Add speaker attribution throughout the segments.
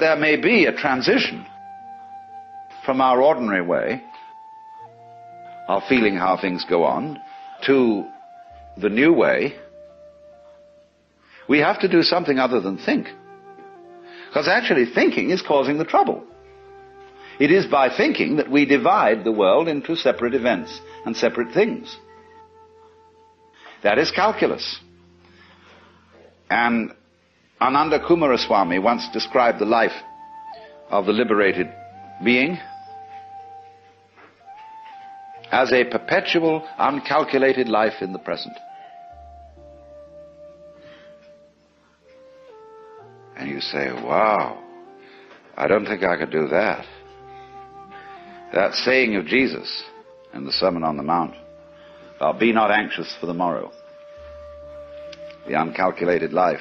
Speaker 1: there may be a transition from our ordinary way of feeling how things go on to the new way, we have to do something other than think. Because actually thinking is causing the trouble. It is by thinking that we divide the world into separate events and separate things. That is calculus. And Ananda Kumaraswamy once described the life of the liberated being as a perpetual, uncalculated life in the present. And you say, wow, I don't think I could do that. That saying of Jesus in the Sermon on the Mount, be not anxious for the morrow. The uncalculated life.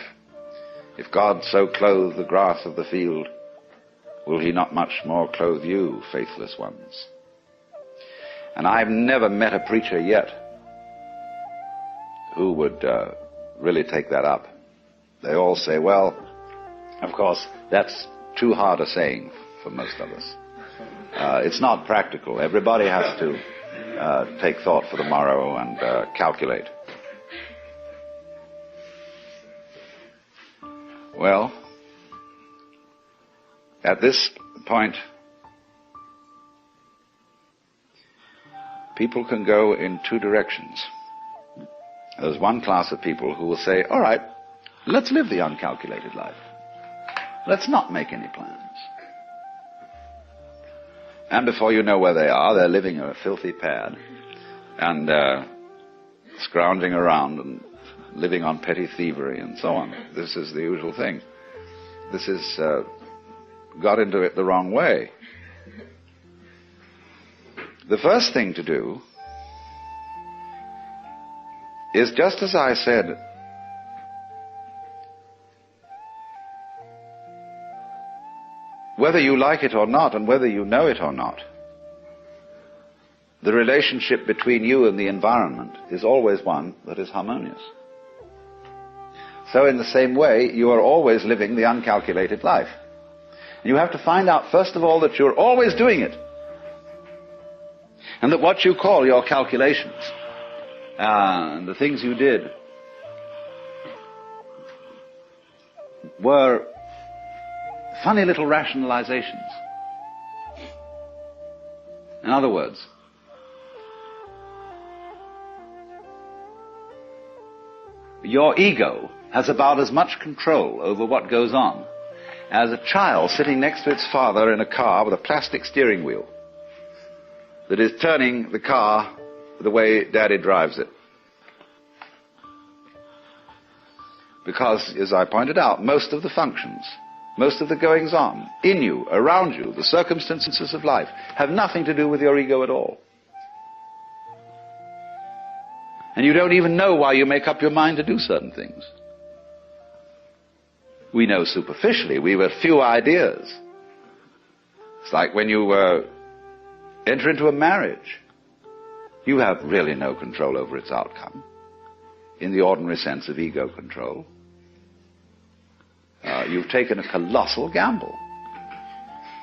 Speaker 1: If God so clothe the grass of the field, will he not much more clothe you, faithless ones? And I've never met a preacher yet who would really take that up. They all say, well, of course, that's too hard a saying for most of us. It's not practical. Everybody has to take thought for the morrow and calculate. Well, at this point, people can go in two directions. There's one class of people who will say, all right, let's live the uncalculated life. Let's not make any plans. And before you know where they are, they're living in a filthy pad and scrounging around and living on petty thievery and so on. This is the usual thing. This is got into it the wrong way. The first thing to do is, just as I said, whether you like it or not, and whether you know it or not, the relationship between you and the environment is always one that is harmonious. So in the same way, you are always living the uncalculated life. You have to find out, first of all, that you're always doing it. And that what you call your calculations, and the things you did, were funny little rationalizations. In other words, your ego has about as much control over what goes on as a child sitting next to its father in a car with a plastic steering wheel that is turning the car the way Daddy drives it. Because, as I pointed out, most of the functions, most of the goings-on in you, around you, the circumstances of life, have nothing to do with your ego at all. And you don't even know why you make up your mind to do certain things. We know superficially. We have few ideas. It's like when you enter into a marriage. You have really no control over its outcome in the ordinary sense of ego control. You've taken a colossal gamble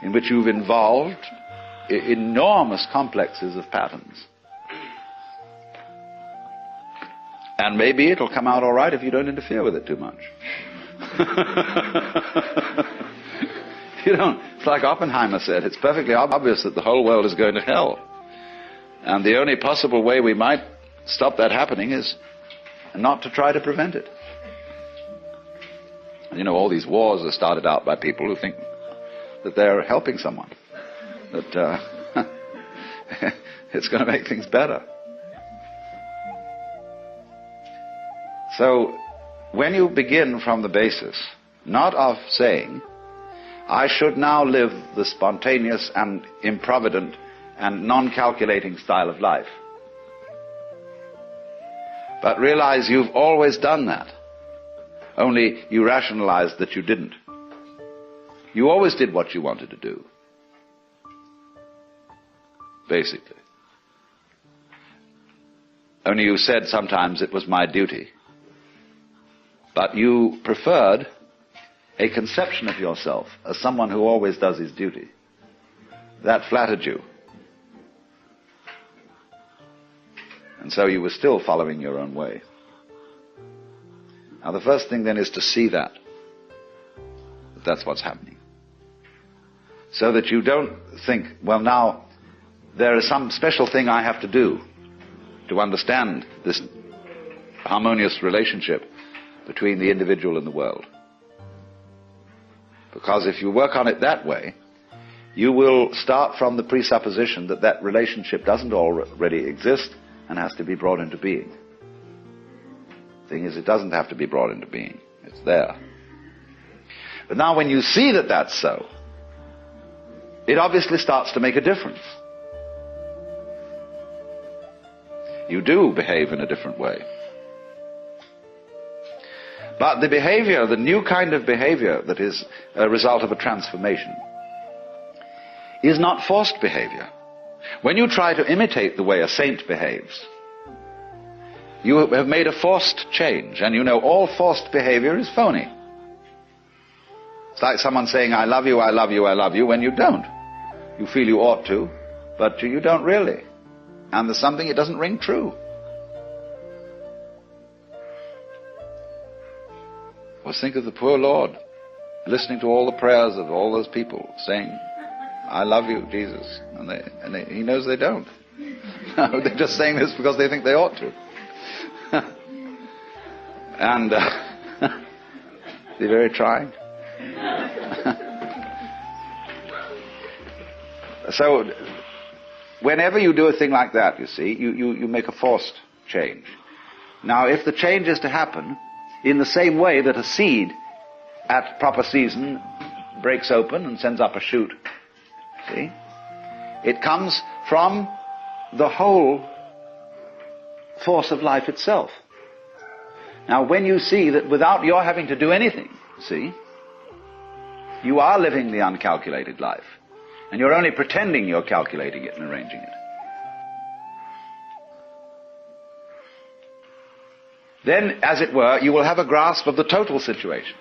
Speaker 1: in which you've involved enormous complexes of patterns. And maybe it'll come out all right if you don't interfere with it too much. You don't. It's like Oppenheimer said, it's perfectly obvious that the whole world is going to hell. And the only possible way we might stop that happening is not to try to prevent it. You know, all these wars are started out by people who think that they're helping someone, that it's going to make things better. So, when you begin from the basis, not of saying, I should now live the spontaneous and improvident and non-calculating style of life, but realize you've always done that, only you rationalized that you didn't. You always did what you wanted to do, basically. Only you said sometimes it was my duty. But you preferred a conception of yourself as someone who always does his duty. That flattered you. And so you were still following your own way. Now the first thing then is to see that that's what's happening. So that you don't think, well, now there is some special thing I have to do to understand this harmonious relationship between the individual and the world. Because if you work on it that way, you will start from the presupposition that that relationship doesn't already exist and has to be brought into being. The thing is, it doesn't have to be brought into being. It's there. But now when you see that that's so, it obviously starts to make a difference. You do behave in a different way. But the behavior, the new kind of behavior that is a result of a transformation, is not forced behavior. When you try to imitate the way a saint behaves, you have made a forced change, and you know all forced behavior is phony. It's like someone saying, I love you, I love you, I love you, when you don't. You feel you ought to, but you don't really. And there's something, it doesn't ring true. Well, think of the poor Lord, listening to all the prayers of all those people, saying, I love you, Jesus. And he knows they don't. No, they're just saying this because they think they ought to. And they're very trying. So, whenever you do a thing like that, you see, you make a forced change. Now, if the change is to happen in the same way that a seed at proper season breaks open and sends up a shoot, see, it comes from the whole force of life itself. Now, when you see that without your having to do anything, see, you are living the uncalculated life. And you're only pretending you're calculating it and arranging it. Then, as it were, you will have a grasp of the total situation.